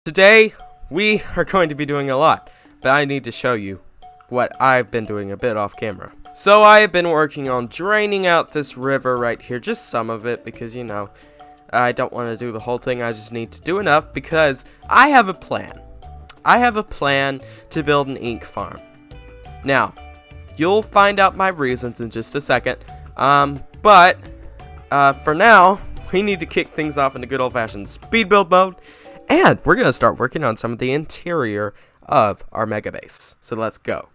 Today, we are going to be doing a lot, but I need to show you what I've been doing a bit off camera. So I have been working on draining out this river right here, just some of it, because, you know, I don't want to do the whole thing. I just need to do enough because I have a plan. I have a plan to build an ink farm. Now, you'll find out my reasons in just a second, but for now, we need to kick things off in a good old-fashioned speed build mode. And we're going to start working on some of the interior of our mega base. So let's go.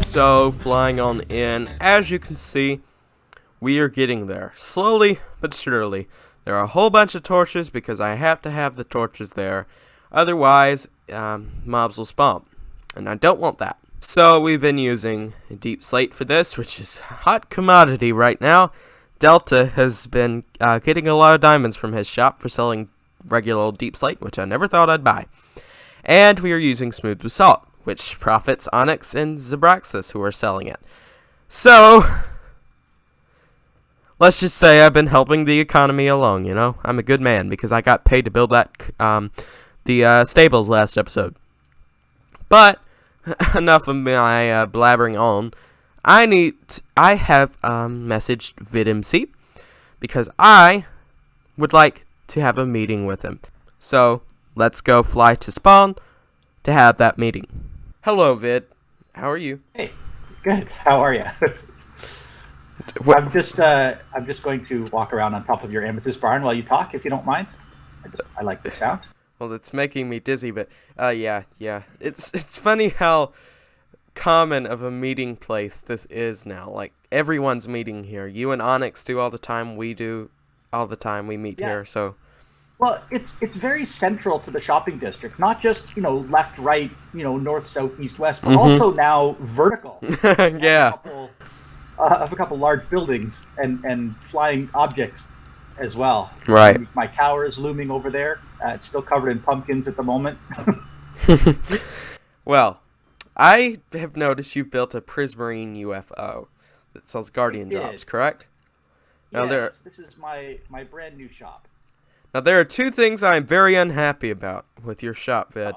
So, flying on in, as you can see, we are getting there. Slowly, but surely. There are a whole bunch of torches because I have to have the torches there. Otherwise, mobs will spawn. And I don't want that. So, we've been using deep slate for this, which is a hot commodity right now. Delta has been getting a lot of diamonds from his shop for selling regular old deep slate, which I never thought I'd buy. And we are using smooth basalt, which profits Onyx and Zabraxis, who are selling it. So, let's just say I've been helping the economy along, you know? I'm a good man, because I got paid to build that, the stables last episode. But, enough of my blabbering on. I have messaged VidMC, because I would like to have a meeting with him. So, let's go fly to spawn to have that meeting. Hello, Vid. How are you? Hey, good. How are you? I'm just going to walk around on top of your amethyst barn while you talk, if you don't mind. I like the sound. Well, it's making me dizzy, but yeah. It's funny how common of a meeting place this is now. Like, everyone's meeting here. You and Onyx do all the time. We do all the time. We meet here. So. Well, it's very central to the shopping district, not just, left, right, north, south, east, west, but also now vertical. Yeah. Of a couple large buildings and flying objects as well. Right. And my tower is looming over there. It's still covered in pumpkins at the moment. Well, I have noticed you've built a prismarine UFO that sells guardian drops, correct? Now Yes, this is my brand new shop. Now, there are two things I'm very unhappy about with your shop, Vid.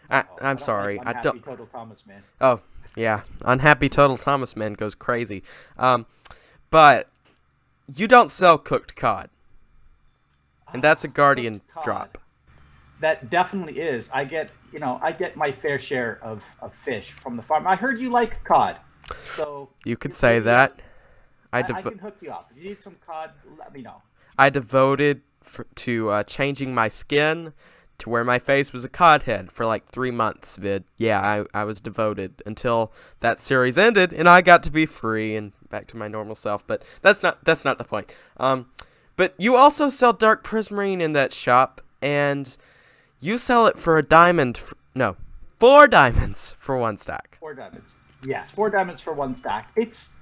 I'm sorry. I don't. Total Thomas Man. Oh, yeah. Unhappy Total Thomas Man goes crazy. But you don't sell cooked cod. And that's a guardian drop. That definitely is. I get my fair share of fish from the farm. I heard you like cod. So you could say that. I can hook you up. If you need some cod, let me know. I devoted to changing my skin to where my face was a cod head for like 3 months, Vid. Yeah, I was devoted until that series ended and I got to be free and back to my normal self. But that's not the point. But you also sell dark prismarine in that shop, and you sell it for $4 diamonds for 1 stack. 4 diamonds. Yes, 4 diamonds for 1 stack.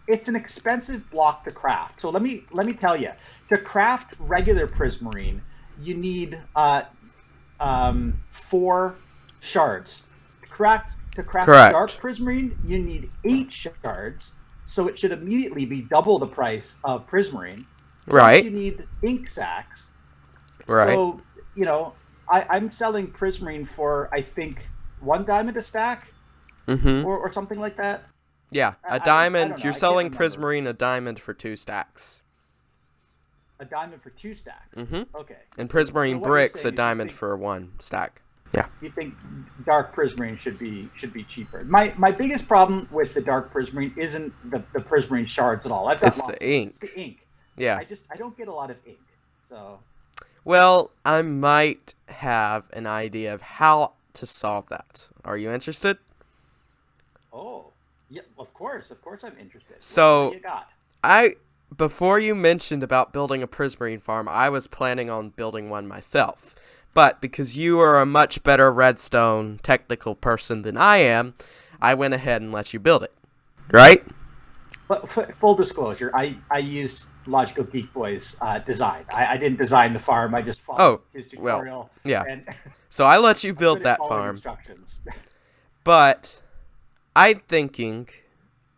It's an expensive block to craft. So let me tell you, to craft regular prismarine, you need 4 shards. To craft dark prismarine, you need 8 shards. So it should immediately be double the price of prismarine. Right. Plus you need ink sacks. Right. So I'm selling prismarine for, I think, 1 diamond a stack, or something like that. Yeah, a diamond. You're selling prismarine a diamond for 2 stacks. A diamond for 2 stacks. Mm-hmm. Okay. And prismarine bricks a diamond for 1 stack. Yeah. You think dark prismarine should be cheaper. My biggest problem with the dark prismarine isn't the prismarine shards at all. I've got It's the ink. It's the ink. Yeah. I don't get a lot of ink. So. Well, I might have an idea of how to solve that. Are you interested? Oh, yeah, of course I'm interested. So, what do you got? Before you mentioned about building a prismarine farm, I was planning on building one myself. But because you are a much better redstone technical person than I am, I went ahead and let you build it. Right? But full disclosure, I used Logical Geek Boy's design. I didn't design the farm. I just followed his tutorial. Well, yeah. And so I let you build that farm. Instructions. But I'm thinking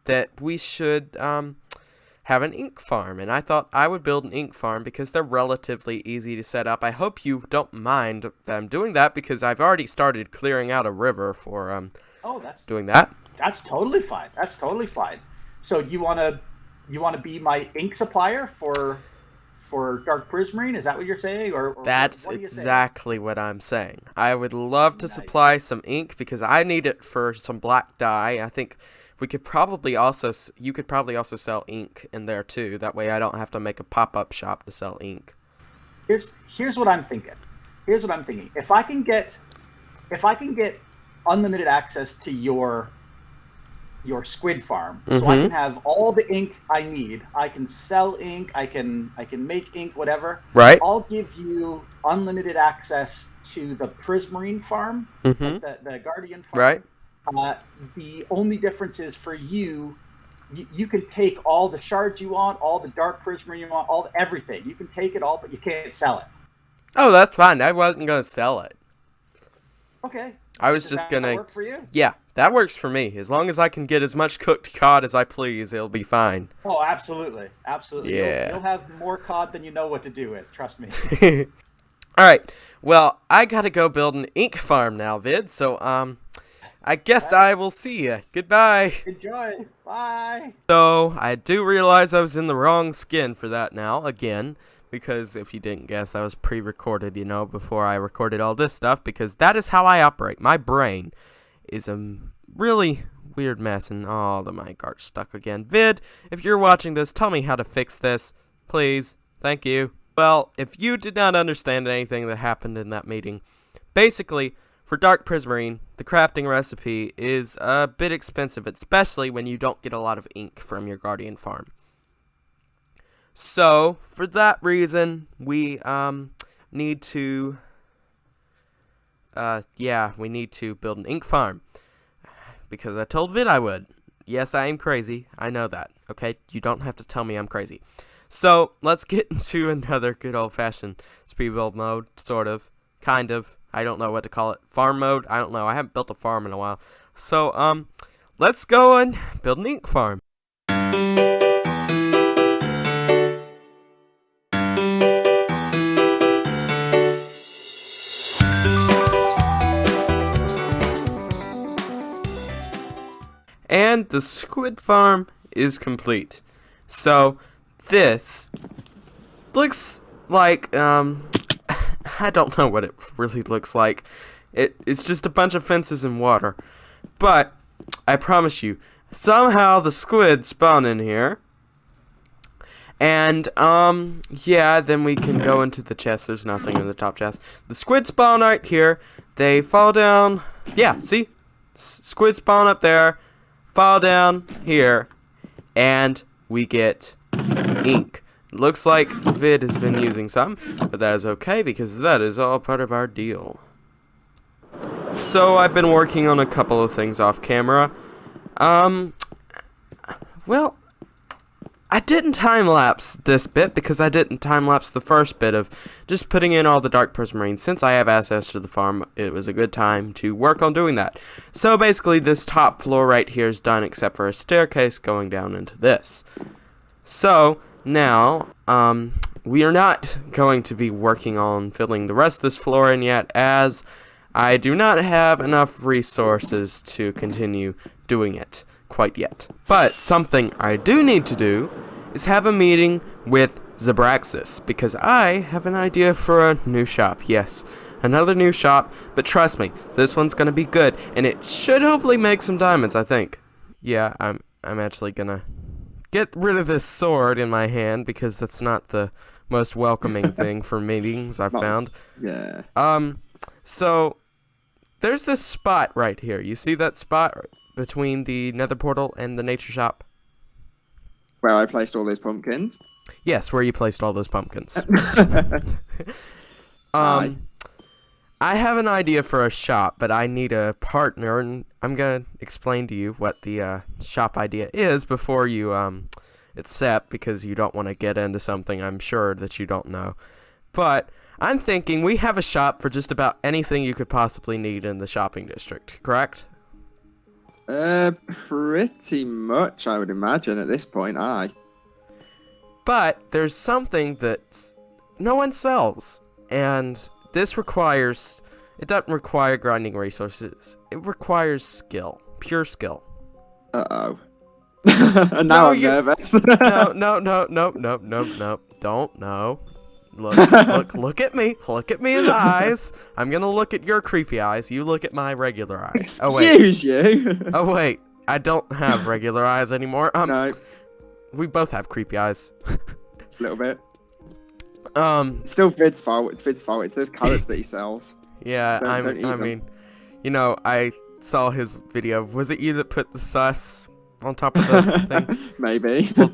that we should have an ink farm, and I thought I would build an ink farm because they're relatively easy to set up. I hope you don't mind them doing that because I've already started clearing out a river for doing that. That's totally fine. So you want to be my ink supplier for dark prismarine? Is that what you're saying? Or that's exactly what I'm saying. I would love to supply some ink because I need it for some black dye. I think you could probably also sell ink in there too. That way I don't have to make a pop-up shop to sell ink. Here's what I'm thinking. If I can get unlimited access to your squid farm, so I can have all the ink I need. I can sell ink. I can make ink, whatever. Right. I'll give you unlimited access to the prismarine farm, the guardian farm. Right. The only difference is for you can take all the shards you want, all the dark prismarine you want, everything. You can take it all, but you can't sell it. Oh, that's fine. I wasn't gonna sell it. Okay. I was just gonna. Work for you? Yeah, that works for me. As long as I can get as much cooked cod as I please, it'll be fine. Oh, absolutely. Yeah. You'll have more cod than you know what to do with. Trust me. All right. Well, I gotta go build an ink farm now, Vid. So I guess I will see you. Goodbye. Enjoy. Bye. So I do realize I was in the wrong skin for that now again. Because if you didn't guess, that was pre-recorded, before I recorded all this stuff. Because that is how I operate. My brain is a really weird mess. And the mic art's stuck again. Vid, if you're watching this, tell me how to fix this. Please. Thank you. Well, if you did not understand anything that happened in that meeting, basically, for dark prismarine, the crafting recipe is a bit expensive. Especially when you don't get a lot of ink from your guardian farm. So, for that reason, we need to build an ink farm. Because I told Vid I would. Yes, I am crazy. I know that. Okay? You don't have to tell me I'm crazy. So, let's get into another good old-fashioned speed build mode. Sort of. Kind of. I don't know what to call it. Farm mode? I don't know. I haven't built a farm in a while. So, let's go and build an ink farm. And the squid farm is complete. So, this looks like, I don't know what it really looks like. It's just a bunch of fences and water. But, I promise you, somehow the squid spawn in here. And, then we can go into the chest. There's nothing in the top chest. The squid spawn right here. They fall down. Yeah, see? Squid spawn up there. Fall down here, and we get ink. Looks like Vid has been using some, but that is okay because that is all part of our deal. So I've been working on a couple of things off camera. Well, I didn't time-lapse this bit because I didn't time-lapse the first bit of just putting in all the dark prismarine. Since I have access to the farm, it was a good time to work on doing that. So basically, this top floor right here is done except for a staircase going down into this. So, now, we are not going to be working on filling the rest of this floor in yet, as I do not have enough resources to continue doing it quite yet. But something I do need to do is have a meeting with Zabraxis, because I have an idea for a new shop. Yes, another new shop, but trust me, this one's gonna be good, and it should hopefully make some diamonds, I think. Yeah, I'm actually gonna get rid of this sword in my hand, because that's not the most welcoming thing for meetings I've found. Yeah. So, there's this spot right here. You see that spot between the nether portal and the nature shop? Where I placed all those pumpkins? Yes, where you placed all those pumpkins. Aye. I have an idea for a shop, but I need a partner, and I'm gonna explain to you what the shop idea is before you accept, because you don't want to get into something I'm sure that you don't know. But I'm thinking we have a shop for just about anything you could possibly need in the shopping district, correct? Pretty much, I would imagine, at this point, aye. But there's something that no one sells, and this requires... It doesn't require grinding resources. It requires skill. Pure skill. Uh-oh. And now I'm nervous. No. Don't, no. Look at me. Look at me in the eyes. I'm gonna look at your creepy eyes. You look at my regular eyes. Excuse you. Oh, wait. I don't have regular eyes anymore. No. We both have creepy eyes. It's a little bit. It's still Vid's fault. It's Vid's fault. It's those carrots that he sells. Yeah, I mean, you know, I saw his video. Was it you that put the sus on top of the thing? Maybe. Well,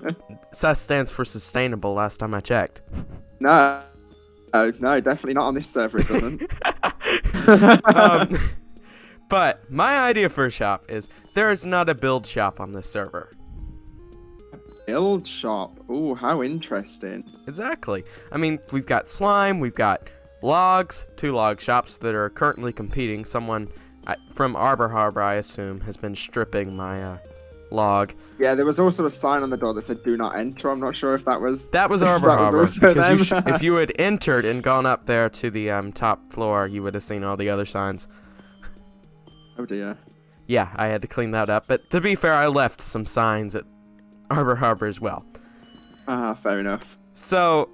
sus stands for sustainable last time I checked. No, definitely not on this server, it doesn't. But my idea for a shop is there is not a build shop on this server. Build shop. Ooh, how interesting. Exactly. I mean, we've got slime, we've got logs, 2 log shops that are currently competing. Someone from Arbor Harbor, I assume, has been stripping my log. Yeah, there was also a sign on the door that said "Do not enter." I'm not sure if that was. That was Arbor Harbor. Because if you had entered and gone up there to the top floor, you would have seen all the other signs. Oh dear. Yeah, I had to clean that up. But to be fair, I left some signs at Arbor Harbor as well. Fair enough. So,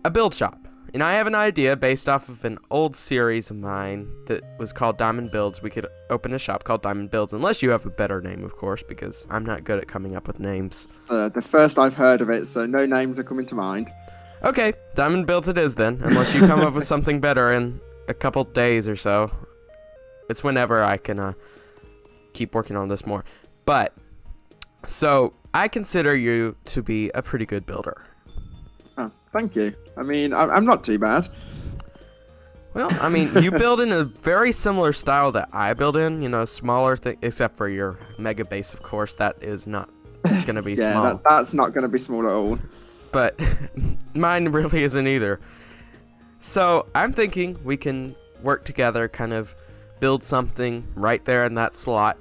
a build shop. And I have an idea based off of an old series of mine that was called Diamond Builds. We could open a shop called Diamond Builds, unless you have a better name, of course, because I'm not good at coming up with names. The first I've heard of it, so no names are coming to mind. Okay, Diamond Builds it is then, unless you come up with something better in a couple days or so. It's whenever I can keep working on this more. But, so, I consider you to be a pretty good builder. Oh, thank you. I mean, I'm not too bad. Well, I mean, you build in a very similar style that I build in, you know, smaller thing, except for your mega base, of course. That is not going to be small. Yeah, that's not going to be small at all. But mine really isn't either. So, I'm thinking we can work together, kind of build something right there in that slot,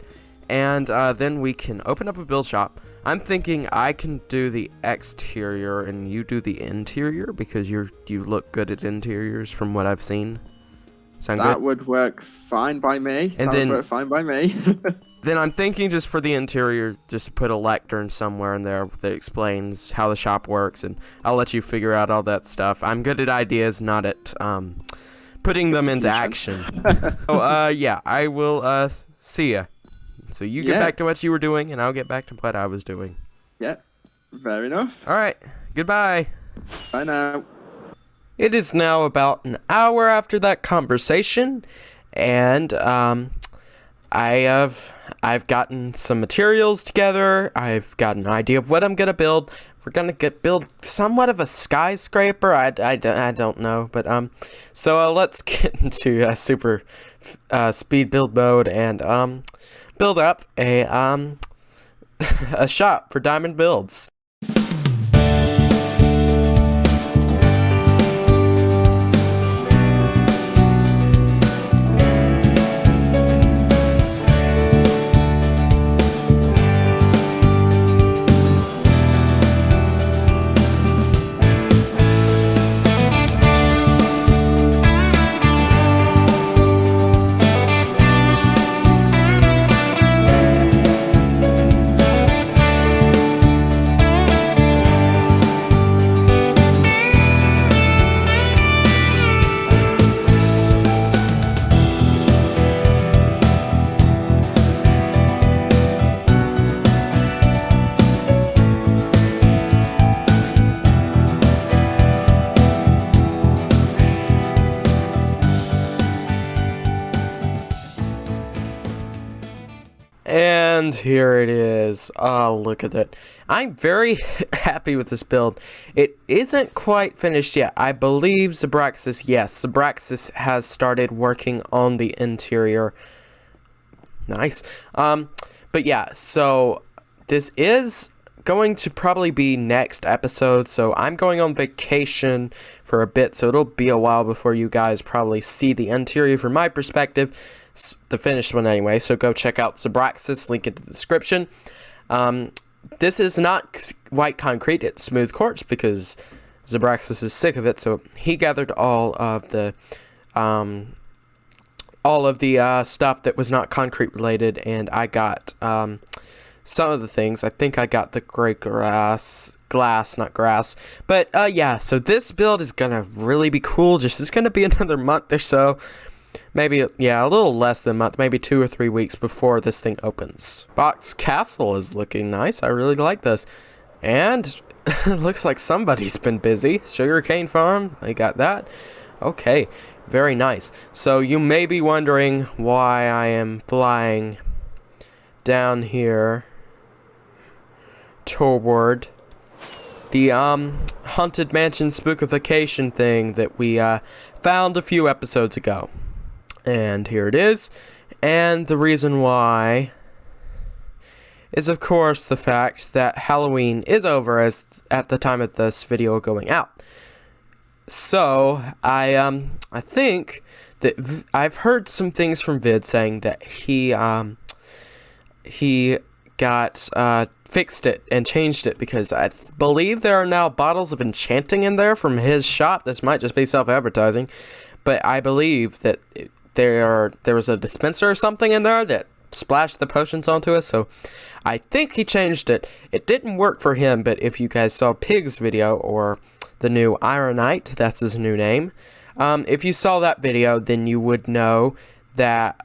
and then we can open up a build shop. I'm thinking I can do the exterior and you do the interior, because you look good at interiors from what I've seen. Sound good? That would work fine by me. And that would work fine by me. Then I'm thinking just for the interior, just to put a lectern somewhere in there that explains how the shop works, and I'll let you figure out all that stuff. I'm good at ideas, not at putting them into action. Oh, yeah, I will see ya. So you get back to what you were doing, and I'll get back to what I was doing. Yeah, fair enough. All right, goodbye. Bye now. It is now about an hour after that conversation, and I've gotten some materials together. I've got an idea of what I'm gonna build. We're gonna build somewhat of a skyscraper. I don't know, but so let's get into super speed build mode and build up a a shop for diamond builds. And here it is. Oh, look at that. I'm very happy with this build. It isn't quite finished yet. I believe Zabraxis has started working on the interior. Nice. But yeah, so this is going to probably be next episode. So I'm going on vacation for a bit, so it'll be a while before you guys probably see the interior from my perspective. The finished one anyway, so go check out Zabraxis, link in the description. This is not white concrete, it's smooth quartz because Zabraxis is sick of it, so he gathered all of the stuff that was not concrete related, and I got some of the things. I think I got the gray glass, not grass. But yeah, so this build is gonna really be cool. Just it's gonna be another month or so. Maybe, yeah, a little less than a month, maybe 2 or 3 weeks before this thing opens. Box Castle is looking nice. I really like this. And it looks like somebody's been busy. Sugarcane farm, they got that. Okay, very nice. So you may be wondering why I am flying down here toward the Haunted Mansion Spookification thing that we found a few episodes ago. And here it is. And the reason why is, of course, the fact that Halloween is over at the time of this video going out. So, I think that I've heard some things from Vid saying that he got fixed it and changed it because I believe there are now bottles of enchanting in there from his shop. This might just be self-advertising, but I believe that there was a dispenser or something in there that splashed the potions onto us, so I think he changed it. It didn't work for him, but if you guys saw Pig's video, or the new Ironite, that's his new name, if you saw that video, then you would know that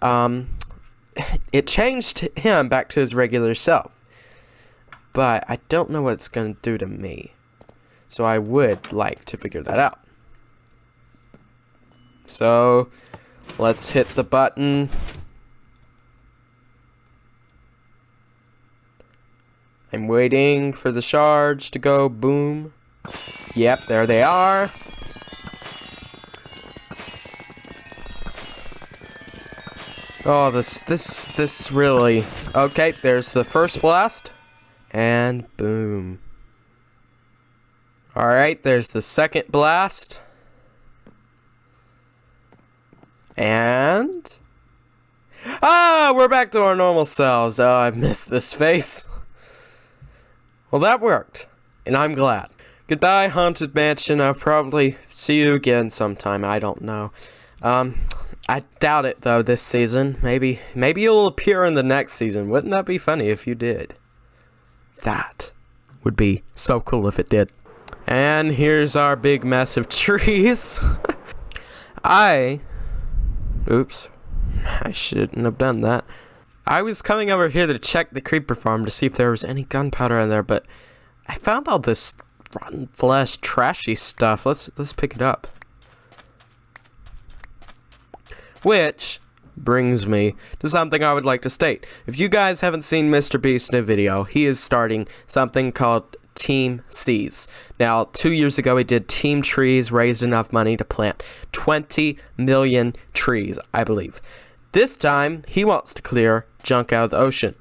it changed him back to his regular self. But I don't know what it's going to do to me, so I would like to figure that out. So let's hit the button. I'm waiting for the shards to go boom. Yep, there they are. Oh, this really... Okay, there's the first blast. And boom. Alright, there's the second blast. And... ah, we're back to our normal selves. Oh, I missed this face. Well, that worked. And I'm glad. Goodbye, Haunted Mansion. I'll probably see you again sometime. I don't know. I doubt it, though, this season. Maybe you'll appear in the next season. Wouldn't that be funny if you did? That would be so cool if it did. And here's our big mess of trees. Oops. I shouldn't have done that. I was coming over here to check the creeper farm to see if there was any gunpowder in there, but I found all this rotten flesh, trashy stuff. Let's pick it up. Which brings me to something I would like to state. If you guys haven't seen Mr. Beast's new video, he is starting something called Team Seas. Now, 2 years ago, he did Team Trees, raised enough money to plant 20 million trees, I believe. This time, he wants to clear junk out of the ocean.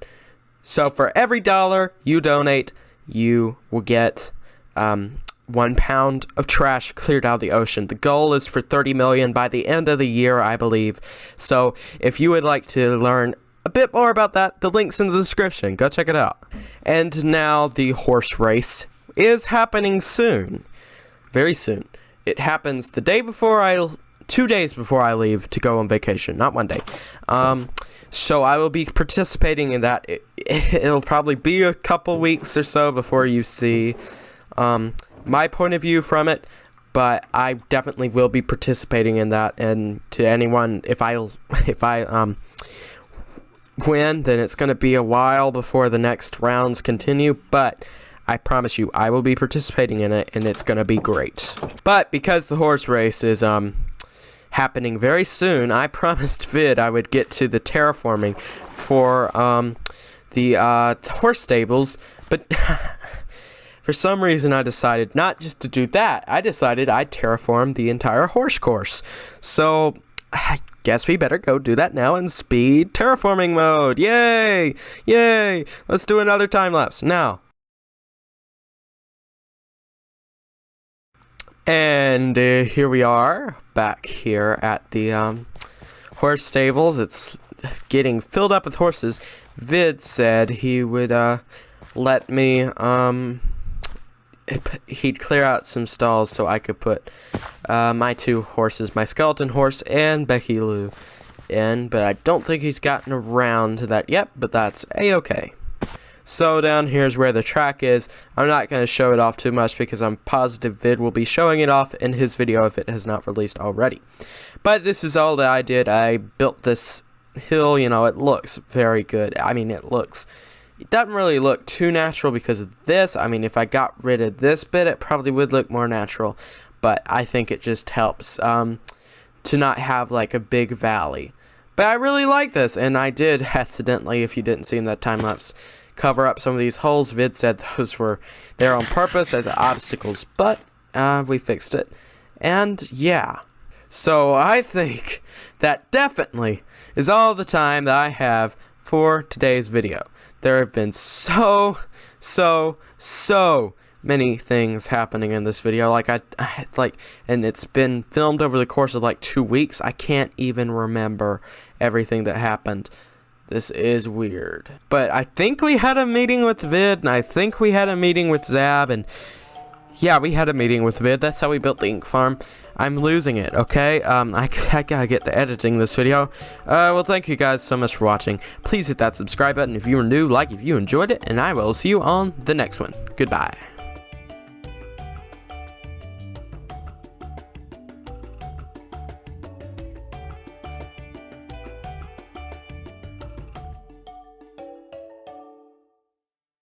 So for every dollar you donate, you will get 1 pound of trash cleared out of the ocean. The goal is for 30 million by the end of the year, I believe. So if you would like to learn a bit more about that, the link's in the description. Go check it out. And now the horse race is happening soon. Very soon. It happens the day before 2 days before I leave to go on vacation, not 1 day. So I will be participating in that. It'll probably be a couple weeks or so before you see my point of view from it, but I definitely will be participating in that. And to anyone, if I win, then it's going to be a while before the next rounds continue, but I promise you I will be participating in it, and it's going to be great. But because the horse race is happening very soon, I promised Vid I would get to the terraforming for the horse stables, but for some reason I decided not just to do that. I decided I'd terraform the entire horse course. So I guess we better go do that now in speed terraforming mode. Yay! Yay! Let's do another time lapse now. And here we are back here at the horse stables. It's getting filled up with horses. Vid said he would let me he'd clear out some stalls so I could put my 2 horses, my skeleton horse and Becky Lou, in, but I don't think he's gotten around to that yet, but that's a-okay. So down here's where the track is. I'm not going to show it off too much because I'm positive Vid will be showing it off in his video if it has not released already. But this is all that I did. I built this hill, you know, it looks very good. I mean, it doesn't really look too natural because of this. I mean, if I got rid of this bit, it probably would look more natural. But I think it just helps to not have like a big valley. But I really like this, and I did accidentally, if you didn't see in that time lapse, cover up some of these holes. Vid said those were there on purpose as obstacles, but we fixed it. And yeah, so I think that definitely is all the time that I have for today's video. There have been so many things happening in this video. Like and it's been filmed over the course of like 2 weeks. I can't even remember everything that happened. This is weird. But I think we had a meeting with Vid, and I think we had a meeting with Zab, and yeah, we had a meeting with Vid. That's how we built the ink farm. I'm losing it, okay? I gotta get to editing this video. Well, thank you guys so much for watching. Please hit that subscribe button if you are new, like if you enjoyed it, and I will see you on the next one. Goodbye.